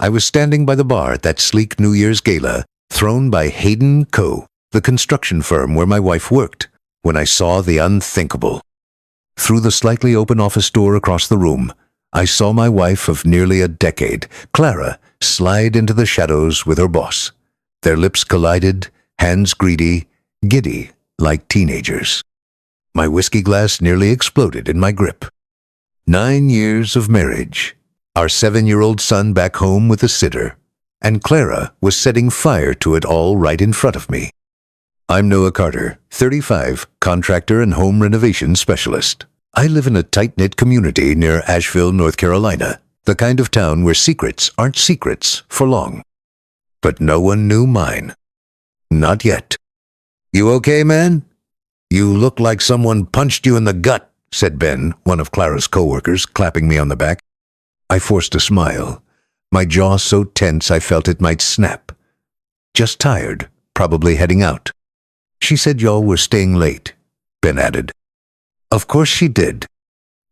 I was standing by the bar at that sleek New Year's gala, thrown by Hayden Co., the construction firm where my wife worked, when I saw the unthinkable. Through the slightly open office door across the room, I saw my wife of nearly a decade, Clara, slide into the shadows with her boss. Their lips collided, hands greedy, giddy like teenagers. My whiskey glass nearly exploded in my grip. 9 years of marriage, our 7-year-old son back home with a sitter, and Clara was setting fire to it all right in front of me. I'm Noah Carter, 35, contractor and home renovation specialist. I live in a tight-knit community near Asheville, North Carolina, the kind of town where secrets aren't secrets for long. But no one knew mine. Not yet. "You okay, man? You look like someone punched you in the gut," said Ben, one of Clara's co-workers, clapping me on the back. I forced a smile, my jaw so tense I felt it might snap. "Just tired, probably heading out." "She said y'all were staying late," Ben added. Of course she did.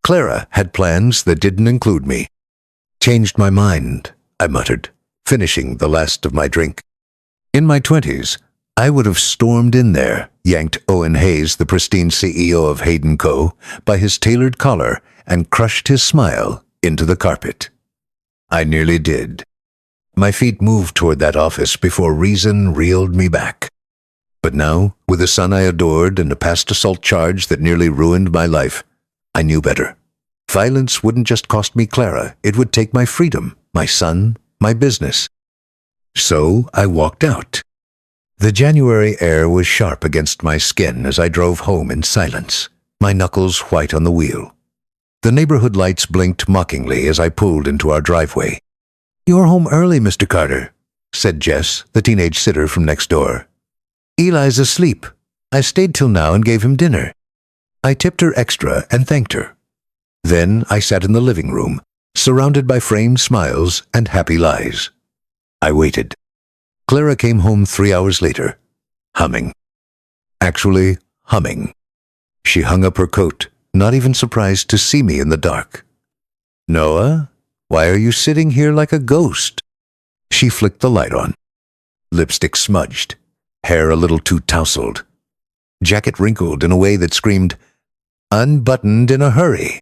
Clara had plans that didn't include me. "Changed my mind," I muttered, finishing the last of my drink. In my 20s, I would have stormed in there, yanked Owen Hayes, the pristine CEO of Hayden Co., by his tailored collar and crushed his smile into the carpet. I nearly did. My feet moved toward that office before reason reeled me back. But now, with a son I adored and a past assault charge that nearly ruined my life, I knew better. Violence wouldn't just cost me Clara, it would take my freedom, my son, my business. So I walked out. The January air was sharp against my skin as I drove home in silence, my knuckles white on the wheel. The neighborhood lights blinked mockingly as I pulled into our driveway. "You're home early, Mr. Carter," said Jess, the teenage sitter from next door. "Eli's asleep. I stayed till now and gave him dinner." I tipped her extra and thanked her. Then I sat in the living room, surrounded by framed smiles and happy lies. I waited. Clara came home 3 hours later, humming. Actually, humming. She hung up her coat, not even surprised to see me in the dark. "Noah, why are you sitting here like a ghost?" She flicked the light on. Lipstick smudged, hair a little too tousled, jacket wrinkled in a way that screamed, "Unbuttoned in a hurry."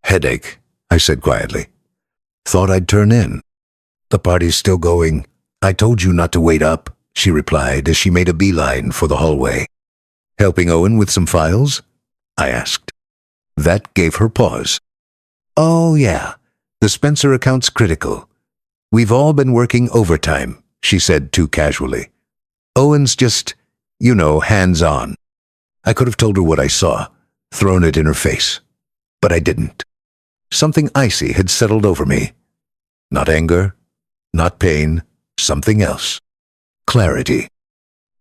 "Headache," I said quietly. "Thought I'd turn in." "The party's still going. I told you not to wait up," she replied as she made a beeline for the hallway. "Helping Owen with some files?" I asked. That gave her pause. "Oh, yeah, the Spencer account's critical. We've all been working overtime," she said too casually. "Owen's just, hands-on." I could have told her what I saw, thrown it in her face, but I didn't. Something icy had settled over me. Not anger, not pain, something else. Clarity.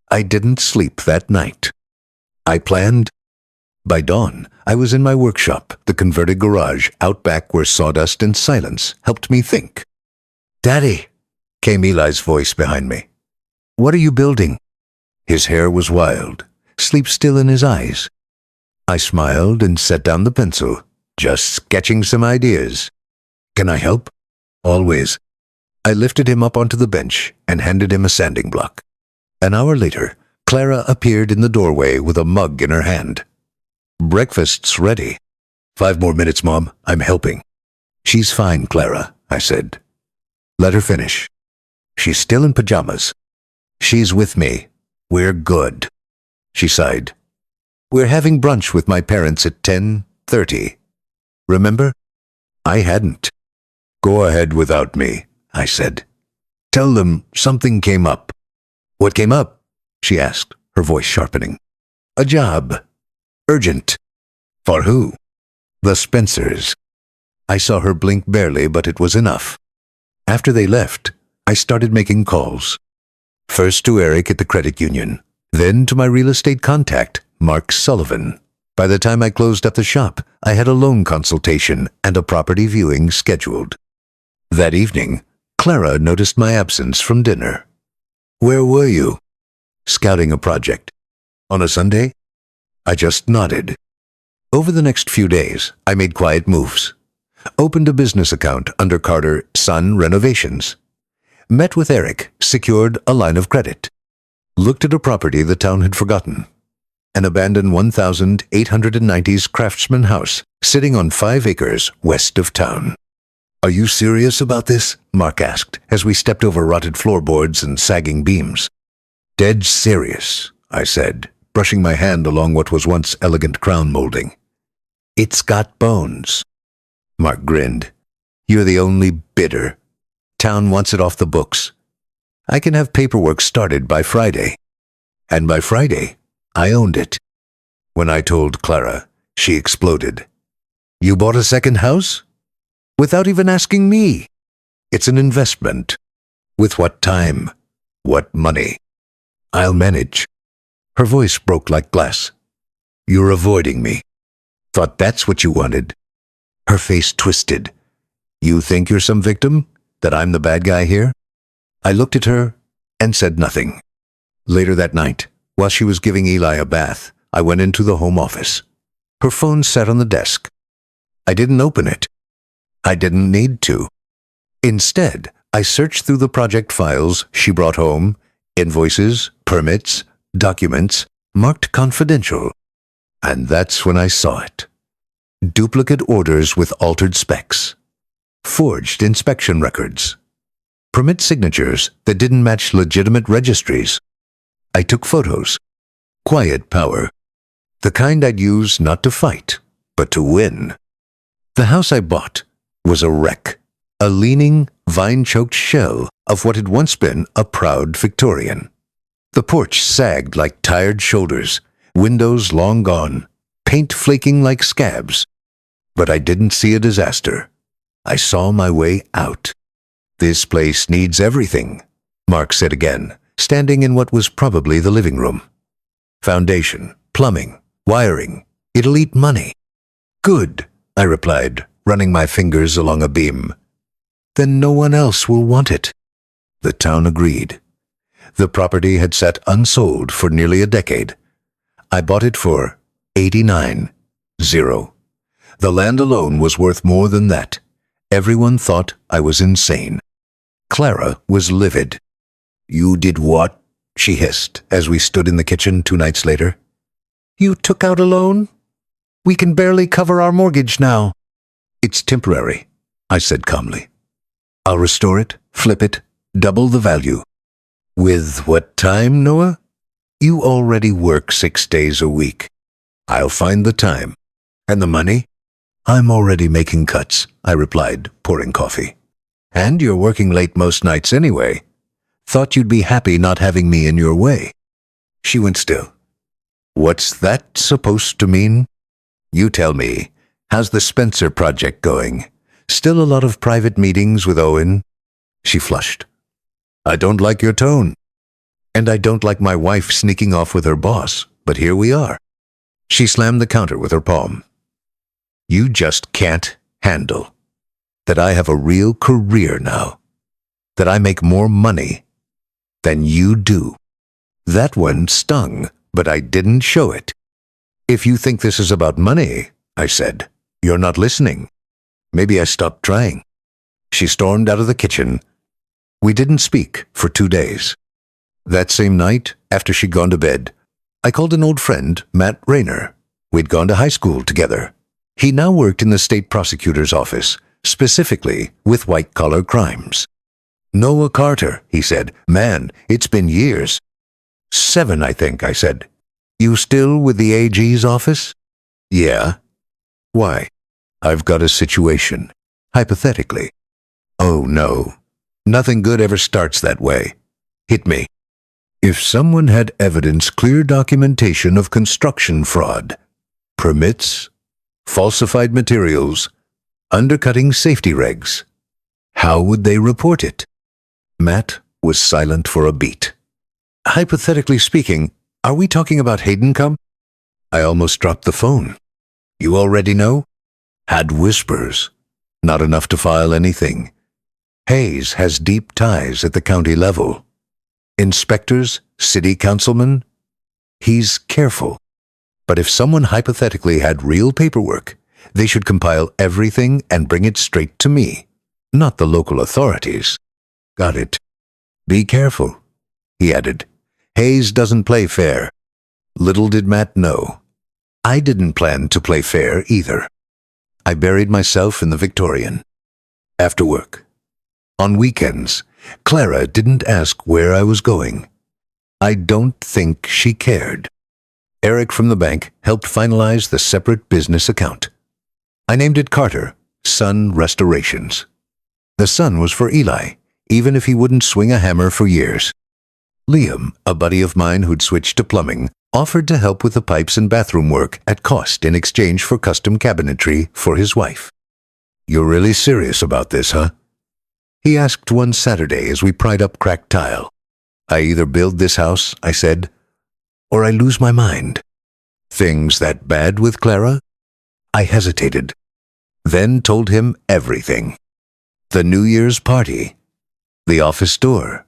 I didn't sleep that night. I planned. By dawn, I was in my workshop, the converted garage out back where sawdust and silence helped me think. "Daddy," came Eli's voice behind me. "What are you building?" His hair was wild, sleep still in his eyes. I smiled and set down the pencil, just sketching some ideas. "Can I help?" "Always." I lifted him up onto the bench and handed him a sanding block. An hour later, Clara appeared in the doorway with a mug in her hand. "Breakfast's ready." "5 more minutes, Mom. I'm helping." "She's fine, Clara," I said. "Let her finish." "She's still in pajamas." "She's with me. We're good." She sighed. "We're having brunch with my parents at 10:30. Remember?" I hadn't. "Go ahead without me," I said. "Tell them something came up." "What came up?" she asked, her voice sharpening. "A job. Urgent." "For who?" "The Spencers." I saw her blink barely, but it was enough. After they left, I started making calls. First to Eric at the credit union, then to my real estate contact, Mark Sullivan. By the time I closed up the shop, I had a loan consultation and a property viewing scheduled. That evening, Clara noticed my absence from dinner. "Where were you?" "Scouting a project." "On a Sunday?" I just nodded. Over the next few days, I made quiet moves. Opened a business account under Carter Son Renovations. met with Eric, secured a line of credit. Looked at a property the town had forgotten. An abandoned 1890s craftsman house sitting on 5 acres west of town. "Are you serious about this?" Mark asked as we stepped over rotted floorboards and sagging beams. "Dead serious," I said, brushing my hand along what was once elegant crown molding. "It's got bones." Mark grinned. "You're the only bidder. Town wants it off the books. I can have paperwork started by Friday." And by Friday, I owned it. When I told Clara, she exploded. "You bought a second house? Without even asking me. It's an investment. With what time? What money? I'll manage." Her voice broke like glass. "You're avoiding me. Thought that's what you wanted." Her face twisted. "You think you're some victim? That I'm the bad guy here?" I looked at her and said nothing. Later that night, while she was giving Eli a bath, I went into the home office. Her phone sat on the desk. I didn't open it. I didn't need to. Instead, I searched through the project files she brought home, invoices, permits, documents, marked confidential. And that's when I saw it. Duplicate orders with altered specs. Forged inspection records. Permit signatures that didn't match legitimate registries. I took photos. Quiet power. The kind I'd use not to fight, but to win. The house I bought was a wreck. A leaning, vine-choked shell of what had once been a proud Victorian. The porch sagged like tired shoulders, windows long gone, paint flaking like scabs. But I didn't see a disaster. I saw my way out. "This place needs everything," Mark said again, standing in what was probably the living room. "Foundation, plumbing, wiring. It'll eat money." "Good," I replied, running my fingers along a beam. "Then no one else will want it." The town agreed. The property had sat unsold for nearly a decade. I bought it for $89,000. The land alone was worth more than that. Everyone thought I was insane. Clara was livid. "You did what?" she hissed as we stood in the kitchen 2 nights later. "You took out a loan? We can barely cover our mortgage now." "It's temporary," I said calmly. "I'll restore it, flip it, double the value." "With what time, Noah?" "You already work 6 days a week." "I'll find the time." "And the money?" "I'm already making cuts," I replied, pouring coffee. "And you're working late most nights anyway. Thought you'd be happy not having me in your way." She went still. "What's that supposed to mean?" "You tell me. How's the Spencer project going? Still a lot of private meetings with Owen?" She flushed. "I don't like your tone. And I don't like my wife sneaking off with her boss, but here we are." She slammed the counter with her palm. "You just can't handle that I have a real career now, that I make more money than you do." That one stung, but I didn't show it. "If you think this is about money," I said, "you're not listening. Maybe I stopped trying." She stormed out of the kitchen. We didn't speak for 2 days. That same night, after she'd gone to bed, I called an old friend, Matt Rayner. We'd gone to high school together. He now worked in the state prosecutor's office, specifically with white-collar crimes. "Noah Carter," he said. "Man, it's been years." 7, I think, I said. "You still with the AG's office?" "Yeah." "Why?" "I've got a situation. Hypothetically." "Oh, no. Nothing good ever starts that way. Hit me." "If someone had evidence, clear documentation of construction fraud, permits, falsified materials, undercutting safety regs, how would they report it?" Matt was silent for a beat. "Hypothetically speaking, are we talking about Hayden come?" I almost dropped the phone. "You already know?" "Had whispers. Not enough to file anything. Hayes has deep ties at the county level. Inspectors, city councilmen. He's careful. But if someone hypothetically had real paperwork, they should compile everything and bring it straight to me, not the local authorities." "Got it. Be careful, he added. Hayes doesn't play fair. Little did Matt know, I didn't plan to play fair either. I buried myself in the Victorian. After work. On weekends, Clara didn't ask where I was going. I don't think she cared. Eric from the bank helped finalize the separate business account. I named it Carter, Sun Restorations. The sun was for Eli, even if he wouldn't swing a hammer for years. Liam, a buddy of mine who'd switched to plumbing, offered to help with the pipes and bathroom work at cost in exchange for custom cabinetry for his wife. You're really serious about this, huh? He asked one Saturday as we pried up cracked tile. I either build this house, I said, or I lose my mind. Things that bad with Clara? I hesitated, then told him everything. The New Year's party, the office door,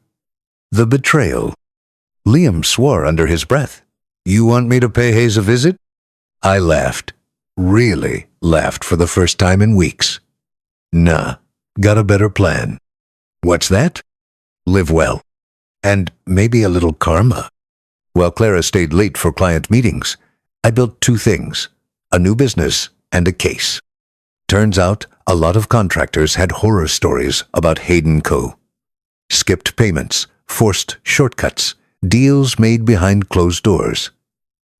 the betrayal. Liam swore under his breath. You want me to pay Hayes a visit? I laughed, really laughed for the first time in weeks. Nah, got a better plan. What's that? Live well. And maybe a little karma. While Clara stayed late for client meetings, I built two things, a new business and a case. Turns out a lot of contractors had horror stories about Hayden Co. Skipped payments, forced shortcuts, deals made behind closed doors.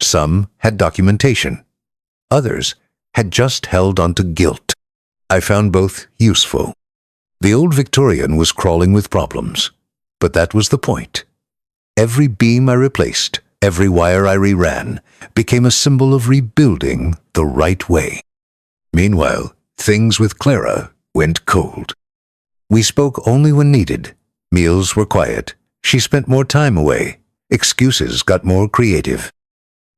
Some had documentation. Others had just held onto guilt. I found both useful. The old Victorian was crawling with problems, but that was the point. Every beam I replaced, every wire I reran, became a symbol of rebuilding the right way. Meanwhile, things with Clara went cold. We spoke only when needed. Meals were quiet. She spent more time away. Excuses got more creative.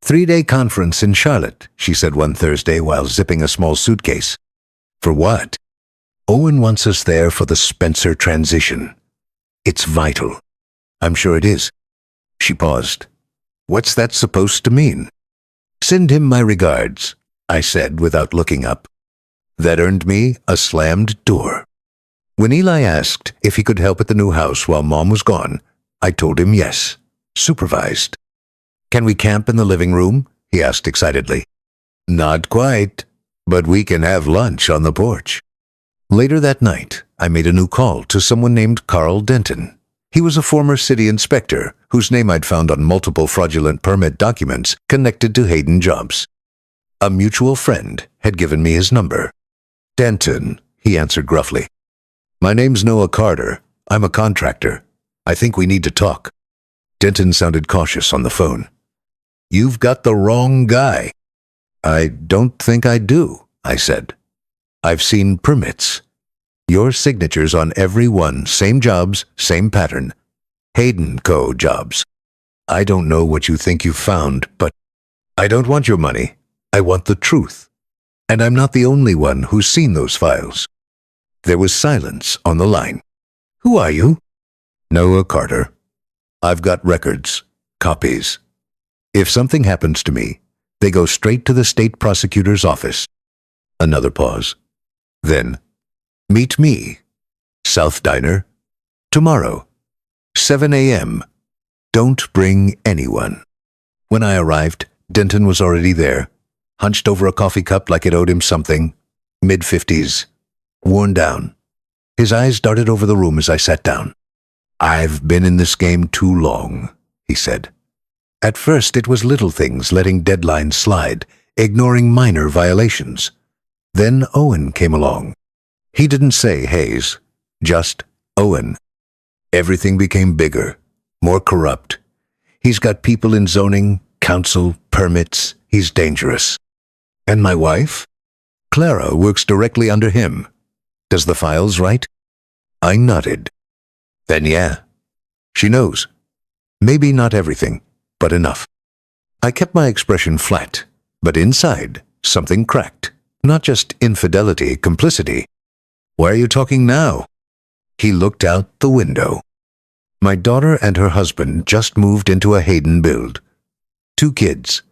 3-day conference in Charlotte, she said one Thursday while zipping a small suitcase. For what? Owen wants us there for the Spencer transition. It's vital. I'm sure it is. She paused. What's that supposed to mean? Send him my regards, I said without looking up. That earned me a slammed door. When Eli asked if he could help at the new house while Mom was gone, I told him yes, supervised. Can we camp in the living room? He asked excitedly. Not quite, but we can have lunch on the porch. Later that night, I made a new call to someone named Carl Denton. He was a former city inspector whose name I'd found on multiple fraudulent permit documents connected to Hayden jobs. A mutual friend had given me his number. Denton, he answered gruffly. My name's Noah Carter. I'm a contractor. I think we need to talk. Denton sounded cautious on the phone. You've got the wrong guy. I don't think I do, I said. I've seen permits. Your signature's on every one, same jobs, same pattern. Hayden Co. jobs. I don't know what you think you've found, but I don't want your money. I want the truth. And I'm not the only one who's seen those files. There was silence on the line. Who are you? Noah Carter. I've got records, copies. If something happens to me, they go straight to the state prosecutor's office. Another pause. Then, meet me. South Diner. Tomorrow. 7 a.m. Don't bring anyone. When I arrived, Denton was already there, hunched over a coffee cup like it owed him something, mid-50s, worn down. His eyes darted over the room as I sat down. I've been in this game too long, he said. At first it was little things, letting deadlines slide, ignoring minor violations. Then Owen came along. He didn't say Hayes, just Owen. Everything became bigger, more corrupt. He's got people in zoning, council, permits. He's dangerous. And my wife? Clara works directly under him. Does the files write? I nodded. Then yeah. She knows. Maybe not everything, but enough. I kept my expression flat, but inside, something cracked. Not just infidelity, complicity. Why are you talking now? He looked out the window. My daughter and her husband just moved into a Hayden build. 2 kids.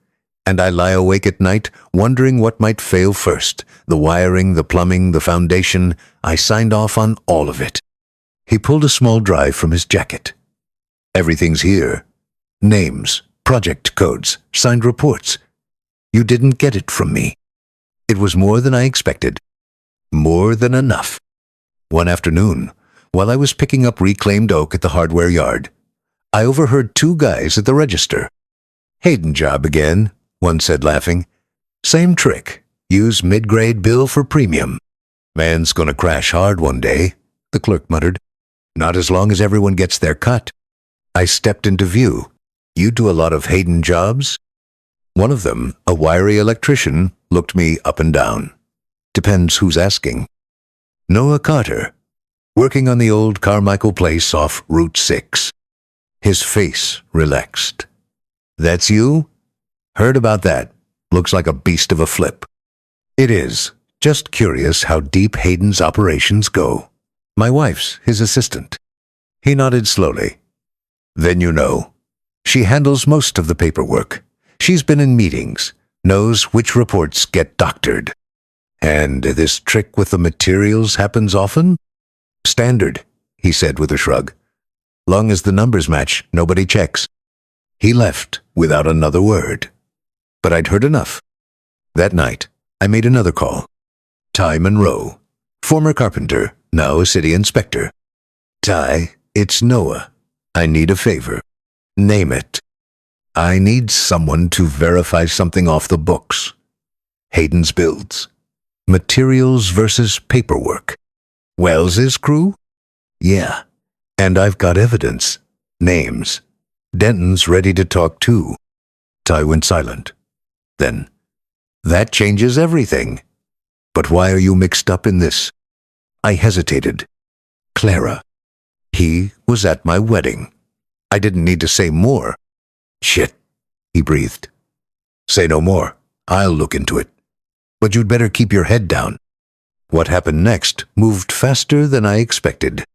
And I lie awake at night wondering what might fail first. The wiring, the plumbing, the foundation. I signed off on all of it. He pulled a small drive from his jacket. Everything's here. Names, project codes, signed reports. You didn't get it from me. It was more than I expected. More than enough. One afternoon, while I was picking up reclaimed oak at the hardware yard, I overheard two guys at the register. "Hayden job again," one said, laughing. "Same trick. Use mid-grade bill for premium." "Man's gonna crash hard one day," the clerk muttered. "Not as long as everyone gets their cut." I stepped into view. "You do a lot of Hayden jobs?" One of them, a wiry electrician, looked me up and down. "Depends who's asking." "Noah Carter, working on the old Carmichael place off Route 6. His face relaxed. "That's you? Heard about that. Looks like a beast of a flip." "It is. Just curious how deep Hayden's operations go. My wife's his assistant." He nodded slowly. "Then you know. She handles most of the paperwork. She's been in meetings, knows which reports get doctored. And this trick with the materials happens often?" "Standard," he said with a shrug. "Long as the numbers match, nobody checks." He left without another word. But I'd heard enough. That night, I made another call. Ty Monroe, former carpenter, now a city inspector. "Ty, it's Noah. I need a favor." "Name it." "I need someone to verify something off the books. Hayden's builds. Materials versus paperwork." "Wells's crew?" "Yeah. And I've got evidence. Names. Denton's ready to talk too." Ty went silent. Then, "That changes everything. But why are you mixed up in this?" I hesitated. "Clara. He was at my wedding." I didn't need to say more. "Shit," he breathed. "Say no more. I'll look into it. But you'd better keep your head down." What happened next moved faster than I expected.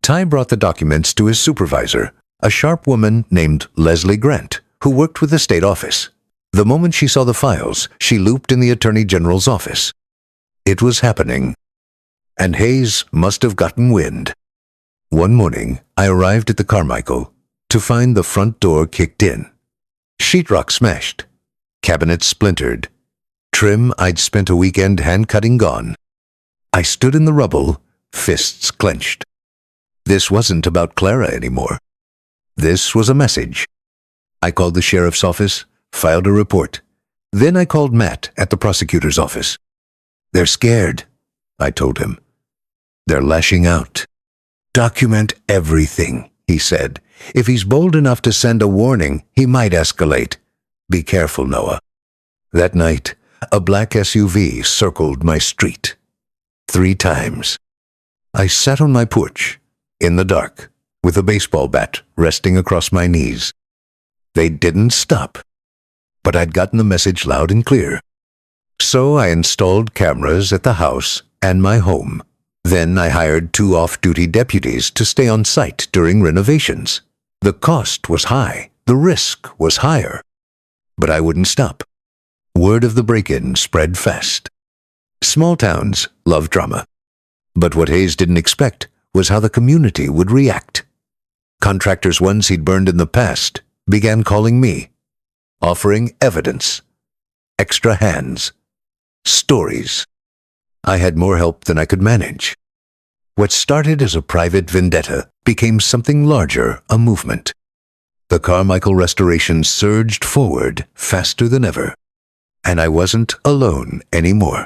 Ty brought the documents to his supervisor, a sharp woman named Leslie Grant, who worked with the state office. The moment she saw the files, she looped in the Attorney General's office. It was happening. And Hayes must have gotten wind. One morning, I arrived at the Carmichael to find the front door kicked in. Sheetrock smashed. Cabinets splintered. Trim I'd spent a weekend hand-cutting gone. I stood in the rubble, fists clenched. This wasn't about Clara anymore. This was a message. I called the sheriff's office, filed a report. Then I called Matt at the prosecutor's office. "They're scared," I told him. "They're lashing out." "Document everything," he said. "If he's bold enough to send a warning, he might escalate. Be careful, Noah." That night, a black SUV circled my street. 3 times. I sat on my porch, in the dark, with a baseball bat resting across my knees. They didn't stop. But I'd gotten the message loud and clear. So I installed cameras at the house and my home. Then I hired 2 off-duty deputies to stay on site during renovations. The cost was high. The risk was higher. But I wouldn't stop. Word of the break-in spread fast. Small towns love drama. But what Hayes didn't expect was how the community would react. Contractors once he'd burned in the past began calling me, offering evidence, extra hands, stories. I had more help than I could manage. What started as a private vendetta became something larger, a movement. The Carmichael restoration surged forward faster than ever, and I wasn't alone anymore.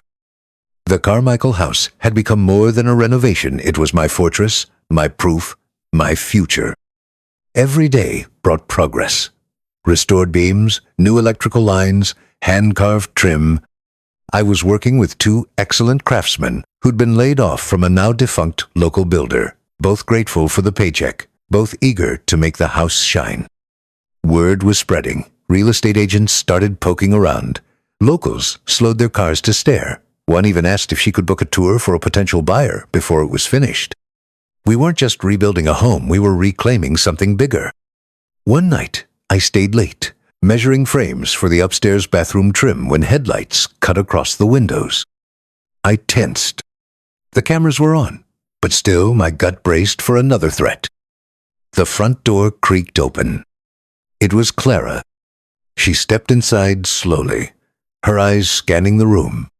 The Carmichael house had become more than a renovation. It was my fortress, my proof, my future. Every day brought progress. Restored beams, new electrical lines, hand-carved trim. I was working with 2 excellent craftsmen who'd been laid off from a now-defunct local builder, both grateful for the paycheck, both eager to make the house shine. Word was spreading. Real estate agents started poking around. Locals slowed their cars to stare. One even asked if she could book a tour for a potential buyer before it was finished. We weren't just rebuilding a home, we were reclaiming something bigger. One night, I stayed late, measuring frames for the upstairs bathroom trim when headlights cut across the windows. I tensed. The cameras were on, but still my gut braced for another threat. The front door creaked open. It was Clara. She stepped inside slowly, her eyes scanning the room.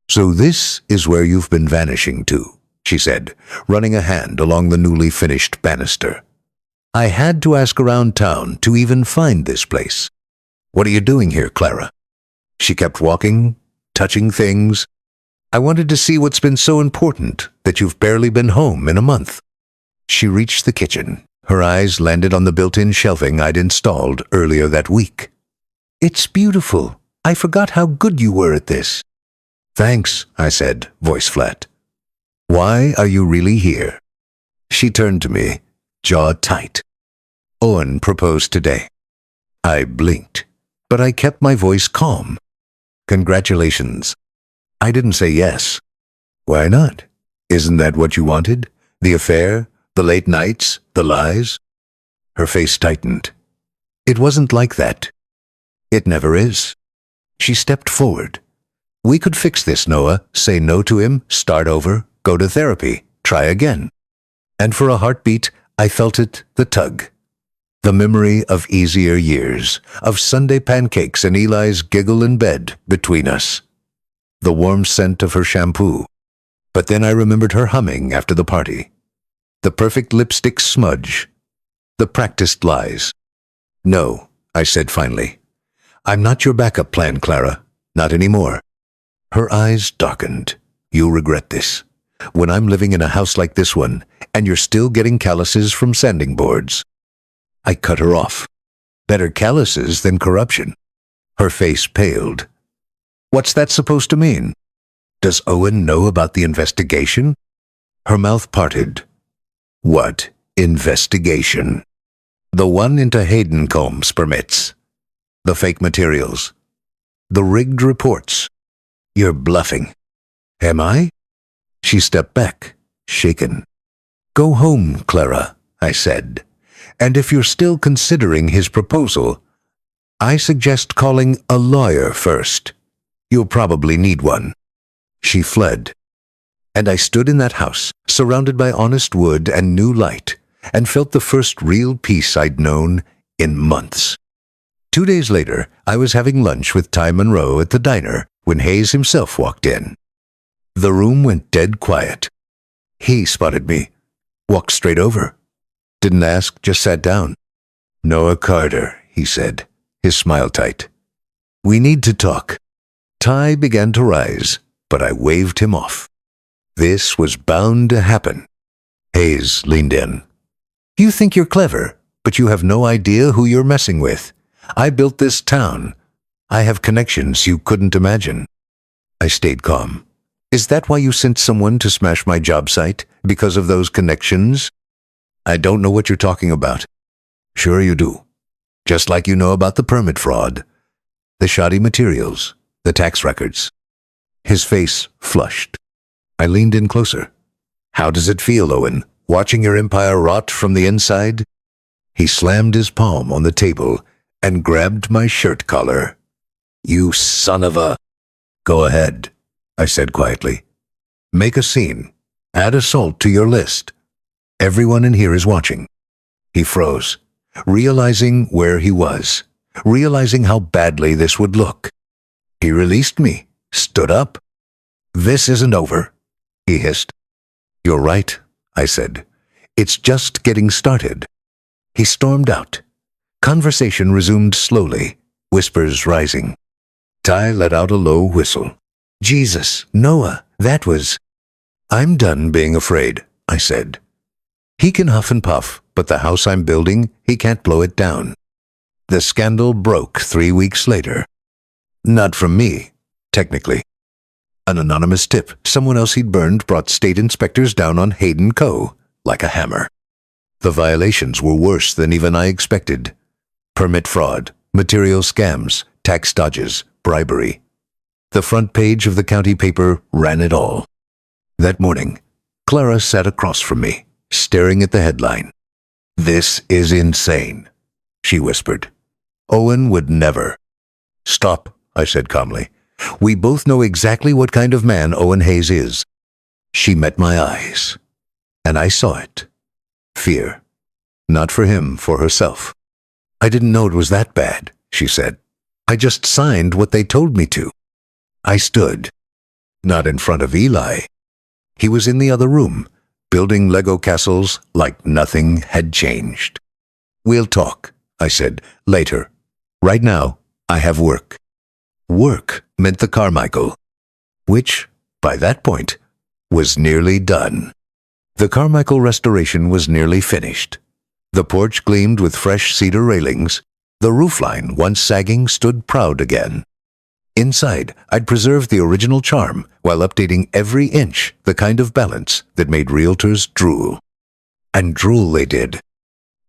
"So this is where you've been vanishing to," she said, running a hand along the newly finished banister. "I had to ask around town to even find this place. What are you doing here, Clara?" She kept walking, touching things. "I wanted to see what's been so important that you've barely been home in a month." She reached the kitchen. Her eyes landed on the built-in shelving I'd installed earlier that week. "It's beautiful. I forgot how good you were at this." "Thanks," I said, voice flat. "Why are you really here?" She turned to me, jaw tight. "Owen proposed today." I blinked, but I kept my voice calm. "Congratulations." I didn't say yes. "Why not? Isn't that what you wanted? The affair? The late nights? The lies?" Her face tightened. "It wasn't like that." "It never is." She stepped forward. "We could fix this, Noah. Say no to him, start over, go to therapy, try again." And for a heartbeat, I felt it, the tug. The memory of easier years, of Sunday pancakes and Eli's giggle in bed between us. The warm scent of her shampoo. But then I remembered her humming after the party. The perfect lipstick smudge. The practiced lies. "No," I said finally. "I'm not your backup plan, Clara. Not anymore." Her eyes darkened. "You'll regret this. When I'm living in a house like this one, and you're still getting calluses from sanding boards." I cut her off. "Better calluses than corruption." Her face paled. "What's that supposed to mean? Does Owen know about the investigation?" Her mouth parted. "What investigation?" "The one into Hayden Combs' permits. The fake materials. The rigged reports." "You're bluffing." "Am I?" She stepped back, shaken. "Go home, Clara," I said. "And if you're still considering his proposal, I suggest calling a lawyer first. You'll probably need one." She fled. And I stood in that house, surrounded by honest wood and new light, and felt the first real peace I'd known in months. 2 days later, I was having lunch with Ty Monroe at the diner when Hayes himself walked in. The room went dead quiet. He spotted me, walked straight over. Didn't ask, just sat down. "Noah Carter," he said, his smile tight. "We need to talk." Ty began to rise, but I waved him off. This was bound to happen. Hayes leaned in. "You think you're clever, but you have no idea who you're messing with. I built this town. I have connections you couldn't imagine." I stayed calm. "Is that why you sent someone to smash my job site? Because of those connections?" "I don't know what you're talking about." "Sure you do. Just like you know about the permit fraud, the shoddy materials, the tax records." His face flushed. I leaned in closer. "How does it feel, Owen, watching your empire rot from the inside?" He slammed his palm on the table and grabbed my shirt collar. "You son of a—" "Go ahead," I said quietly. "Make a scene. Add assault to your list. Everyone in here is watching." He froze, realizing where he was, realizing how badly this would look. He released me, stood up. "This isn't over," he hissed. "You're right," I said. "It's just getting started." He stormed out. Conversation resumed slowly, whispers rising. Ty let out a low whistle. "Jesus, Noah, that was—" "I'm done being afraid," I said. "He can huff and puff, but the house I'm building, he can't blow it down." The scandal broke 3 weeks later. Not from me, technically. An anonymous tip someone else he'd burned brought state inspectors down on Hayden Co. like a hammer. The violations were worse than even I expected. Permit fraud, material scams, tax dodges, bribery. The front page of the county paper ran it all. That morning, Clara sat across from me, staring at the headline. "This is insane," she whispered. "Owen would never." "Stop," I said calmly. "We both know exactly what kind of man Owen Hayes is." She met my eyes, and I saw it. Fear. Not for him, for herself. I didn't know it was that bad, she said. I just signed what they told me to. I stood. Not in front of Eli. He was in the other room, building Lego castles like nothing had changed. We'll talk, I said, later. Right now, I have work. Work meant the Carmichael, which, by that point, was nearly done. The Carmichael restoration was nearly finished. The porch gleamed with fresh cedar railings. The roofline, once sagging, stood proud again. Inside, I'd preserved the original charm while updating every inch the kind of balance that made realtors drool. And drool they did.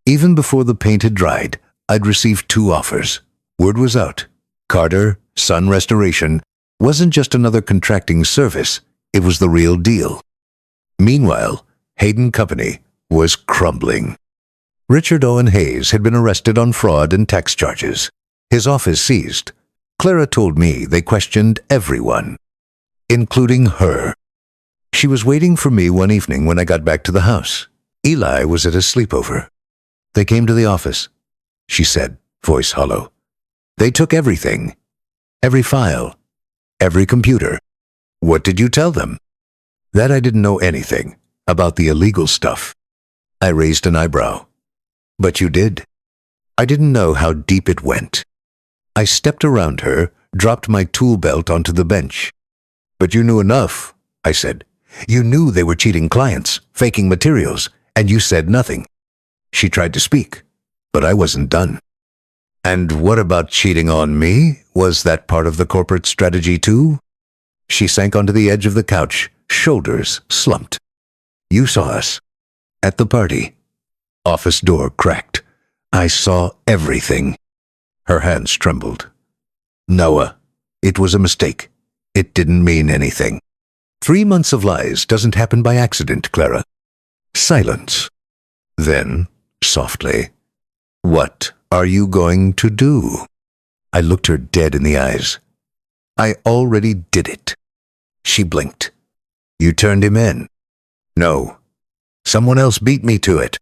Even before the paint had dried, I'd received 2 offers. Word was out. Carter, Sun Restoration, wasn't just another contracting service. It was the real deal. Meanwhile, Hayden Company was crumbling. Richard Owen Hayes had been arrested on fraud and tax charges. His office seized. Clara told me they questioned everyone, including her. She was waiting for me one evening when I got back to the house. Eli was at a sleepover. They came to the office, she said, voice hollow. They took everything. Every file. Every computer. What did you tell them? That I didn't know anything about the illegal stuff. I raised an eyebrow. But you did. I didn't know how deep it went. I stepped around her, dropped my tool belt onto the bench. But you knew enough, I said. You knew they were cheating clients, faking materials, and you said nothing. She tried to speak, but I wasn't done. And what about cheating on me? Was that part of the corporate strategy too? She sank onto the edge of the couch, shoulders slumped. You saw us. At the party. Office door cracked. I saw everything. Her hands trembled. Noah, it was a mistake. It didn't mean anything. 3 months of lies doesn't happen by accident, Clara. Silence. Then, softly, what are you going to do? I looked her dead in the eyes. I already did it. She blinked. You turned him in. No. Someone else beat me to it.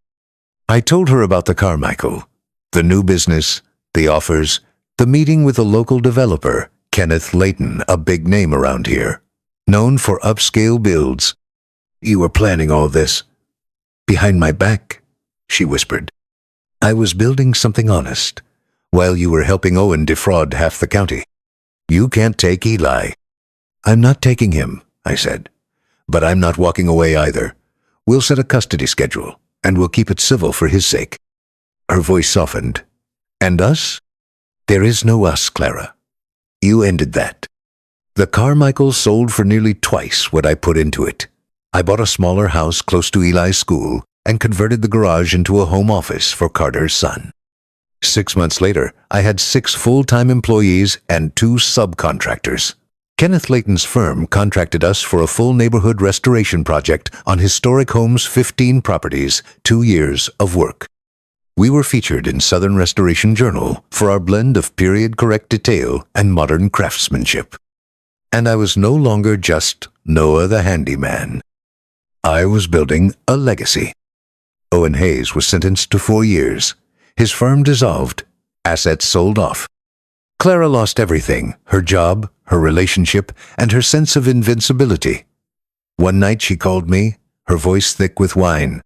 I told her about the Carmichael, the new business, the offers, the meeting with a local developer, Kenneth Layton, a big name around here, known for upscale builds. You were planning all this. Behind my back, she whispered. I was building something honest, while you were helping Owen defraud half the county. You can't take Eli. I'm not taking him, I said. But I'm not walking away either. We'll set a custody schedule, and we'll keep it civil for his sake. Her voice softened. And us? There is no us, Clara. You ended that. The Carmichael sold for nearly twice what I put into it. I bought a smaller house close to Eli's school and converted the garage into a home office for Carter's son. 6 months later, I had 6 full-time employees and 2 subcontractors. Kenneth Layton's firm contracted us for a full neighborhood restoration project on historic homes' 15 properties, 2 years of work. We were featured in Southern Restoration Journal for our blend of period-correct detail and modern craftsmanship. And I was no longer just Noah the handyman. I was building a legacy. Owen Hayes was sentenced to 4 years. His firm dissolved. Assets sold off. Clara lost everything, her job, her relationship, and her sense of invincibility. One night she called me, her voice thick with wine.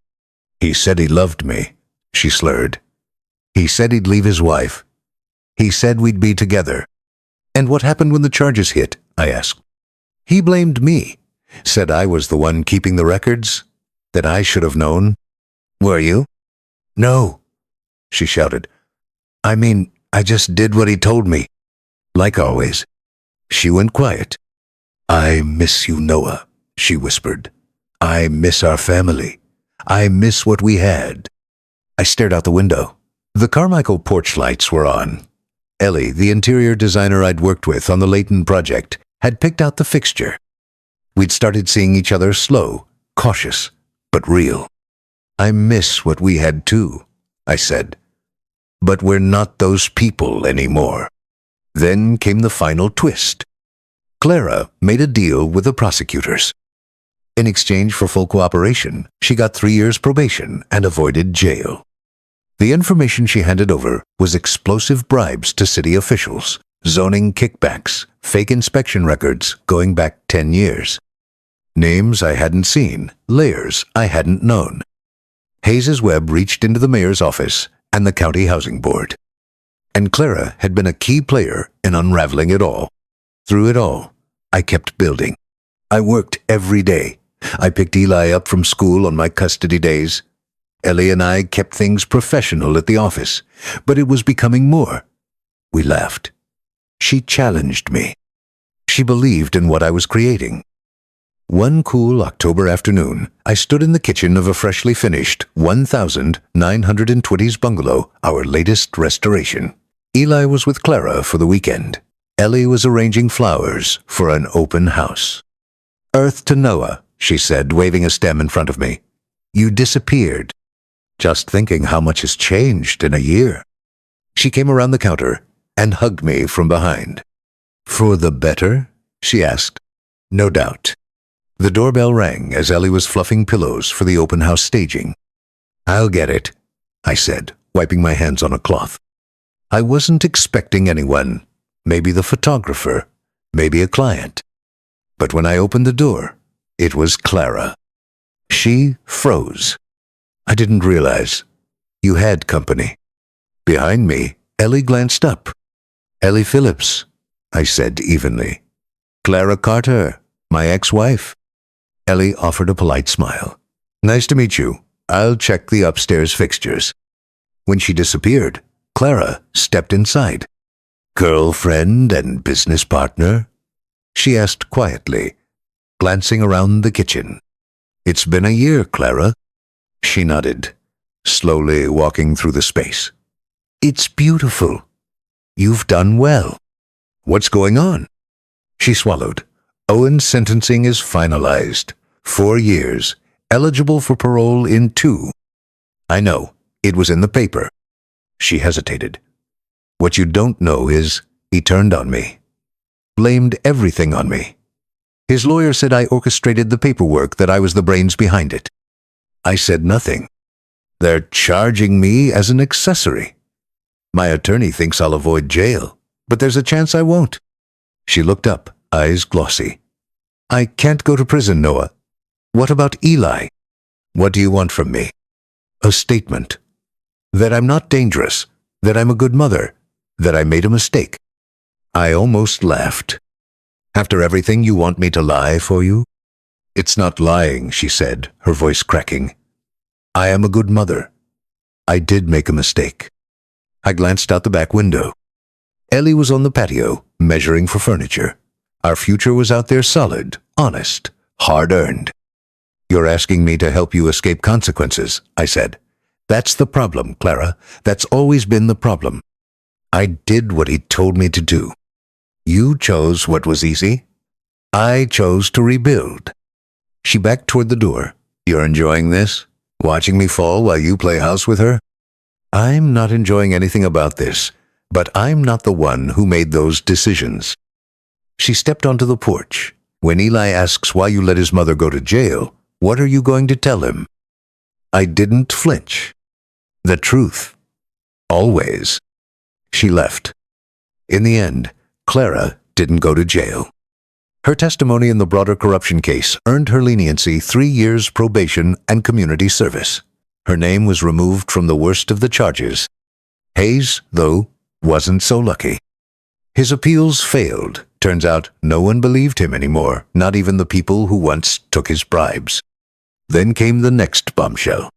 He said he loved me, she slurred. He said he'd leave his wife. He said we'd be together. And what happened when the charges hit? I asked. He blamed me, said I was the one keeping the records, that I should have known. Were you? No, she shouted. I mean, I just did what he told me. Like always. She went quiet. I miss you, Noah, she whispered. I miss our family. I miss what we had. I stared out the window. The Carmichael porch lights were on. Ellie, the interior designer I'd worked with on the Layton project, had picked out the fixture. We'd started seeing each other slow, cautious, but real. I miss what we had too, I said. But we're not those people anymore. Then came the final twist. Clara made a deal with the prosecutors. In exchange for full cooperation, she got 3 years probation and avoided jail. The information she handed over was explosive bribes to city officials, zoning kickbacks, fake inspection records going back 10 years. Names I hadn't seen, layers I hadn't known. Hayes's web reached into the mayor's office and the county housing board. And Clara had been a key player in unraveling it all. Through it all, I kept building. I worked every day. I picked Eli up from school on my custody days. Ellie and I kept things professional at the office, but it was becoming more. We laughed. She challenged me. She believed in what I was creating. One cool October afternoon, I stood in the kitchen of a freshly finished 1,920s bungalow, our latest restoration. Eli was with Clara for the weekend. Ellie was arranging flowers for an open house. "Earth to Noah," she said, waving a stem in front of me. "You disappeared." Just thinking how much has changed in a year. She came around the counter and hugged me from behind. "For the better?" she asked. "No doubt." The doorbell rang as Ellie was fluffing pillows for the open house staging. "I'll get it," I said, wiping my hands on a cloth. I wasn't expecting anyone. Maybe the photographer, maybe a client. But when I opened the door, it was Clara. She froze. I didn't realize. You had company. Behind me, Ellie glanced up. "Ellie Phillips," I said evenly. "Clara Carter, my ex-wife." Ellie offered a polite smile. "Nice to meet you. I'll check the upstairs fixtures." When she disappeared, Clara stepped inside. "Girlfriend and business partner?" she asked quietly, glancing around the kitchen. "It's been a year, Clara." She nodded, slowly walking through the space. "It's beautiful. You've done well. What's going on?" She swallowed. "Owen's sentencing is finalized. 4 years. Eligible for parole in 2. "I know. It was in the paper." She hesitated. "What you don't know is he turned on me. Blamed everything on me. His lawyer said I orchestrated the paperwork, that I was the brains behind it. I said nothing. They're charging me as an accessory. My attorney thinks I'll avoid jail, but there's a chance I won't." She looked up, eyes glossy. "I can't go to prison, Noah. What about Eli? What do you want from me?" "A statement. That I'm not dangerous, that I'm a good mother, that I made a mistake." I almost laughed. "After everything, you want me to lie for you?" "It's not lying," she said, her voice cracking. "I am a good mother. I did make a mistake." I glanced out the back window. Ellie was on the patio, measuring for furniture. Our future was out there, solid, honest, hard-earned. "You're asking me to help you escape consequences," I said. "That's the problem, Clara. That's always been the problem. I did what he told me to do. You chose what was easy. I chose to rebuild." She backed toward the door. "You're enjoying this? Watching me fall while you play house with her?" "I'm not enjoying anything about this, but I'm not the one who made those decisions." She stepped onto the porch. "When Eli asks why you let his mother go to jail, what are you going to tell him?" I didn't flinch. The truth. Always. She left. In the end, Clara didn't go to jail. Her testimony in the broader corruption case earned her leniency 3 years probation and community service. Her name was removed from the worst of the charges. Hayes, though, wasn't so lucky. His appeals failed. Turns out no one believed him anymore, not even the people who once took his bribes. Then came the next bombshell.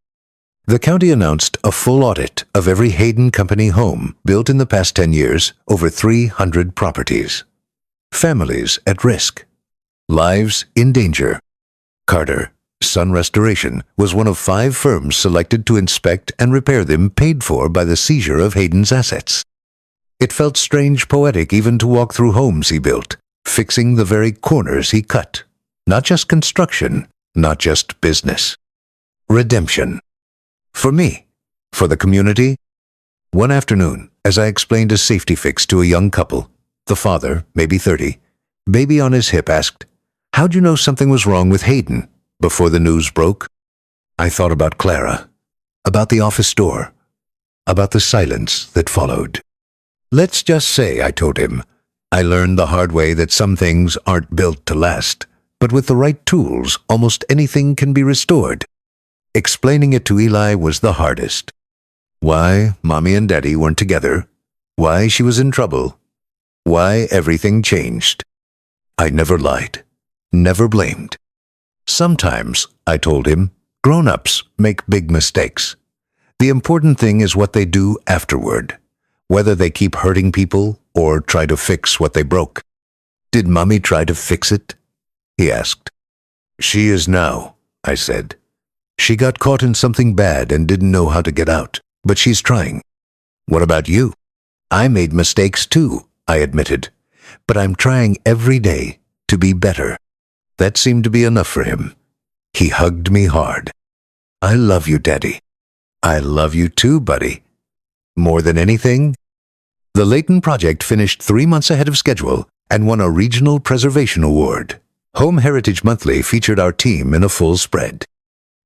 The county announced a full audit of every Hayden Company home built in the past 10 years, over 300 properties. Families at risk. Lives in danger. Carter, Sun Restoration, was one of 5 firms selected to inspect and repair them, paid for by the seizure of Hayden's assets. It felt strange poetic even to walk through homes he built, fixing the very corners he cut. Not just construction, not just business. Redemption. For me, for the community. One afternoon, as I explained a safety fix to a young couple, the father, maybe 30, baby on his hip, asked, "How'd you know something was wrong with Hayden?" before the news broke. I thought about Clara, about the office door, about the silence that followed. Let's just say, I told him, I learned the hard way that some things aren't built to last, but with the right tools, almost anything can be restored. Explaining it to Eli was the hardest. Why Mommy and Daddy weren't together, why she was in trouble, why everything changed. I never lied, never blamed. Sometimes, I told him, grown-ups make big mistakes. The important thing is what they do afterward, whether they keep hurting people or try to fix what they broke. Did Mommy try to fix it? He asked. She is now, I said. She got caught in something bad and didn't know how to get out, but she's trying. What about you? I made mistakes too, I admitted, but I'm trying every day to be better. That seemed to be enough for him. He hugged me hard. I love you, Daddy. I love you too, buddy. More than anything, the Layton project finished 3 months ahead of schedule and won a Regional Preservation Award. Home Heritage Monthly featured our team in a full spread.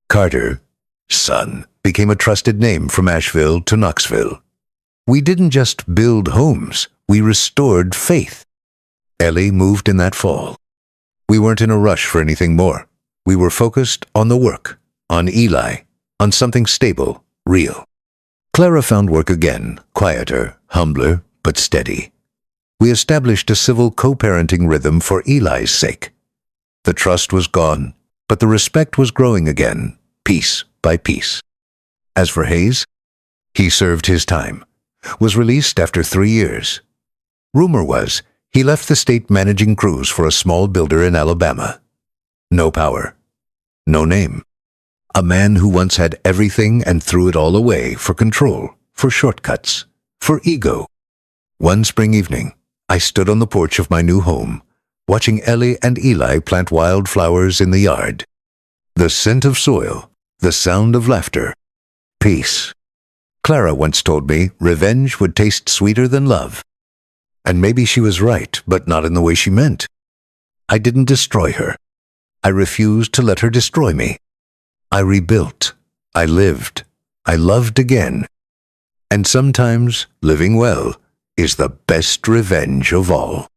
Carter, son, became a trusted name from Asheville to Knoxville. We didn't just build homes, we restored faith. Ellie moved in that fall. We weren't in a rush for anything more. We were focused on the work, on Eli, on something stable, real. Clara found work again, quieter, humbler, but steady. We established a civil co-parenting rhythm for Eli's sake. The trust was gone, but the respect was growing again, piece by piece. As for Hayes, he served his time, was released after 3 years. Rumor was he left the state managing crews for a small builder in Alabama. No power, no name. A man who once had everything and threw it all away for control, for shortcuts, for ego. One spring evening, I stood on the porch of my new home, watching Ellie and Eli plant wildflowers in the yard. The scent of soil, the sound of laughter, peace. Clara once told me revenge would taste sweeter than love. And maybe she was right, but not in the way she meant. I didn't destroy her. I refused to let her destroy me. I rebuilt. I lived. I loved again. And sometimes living well is the best revenge of all.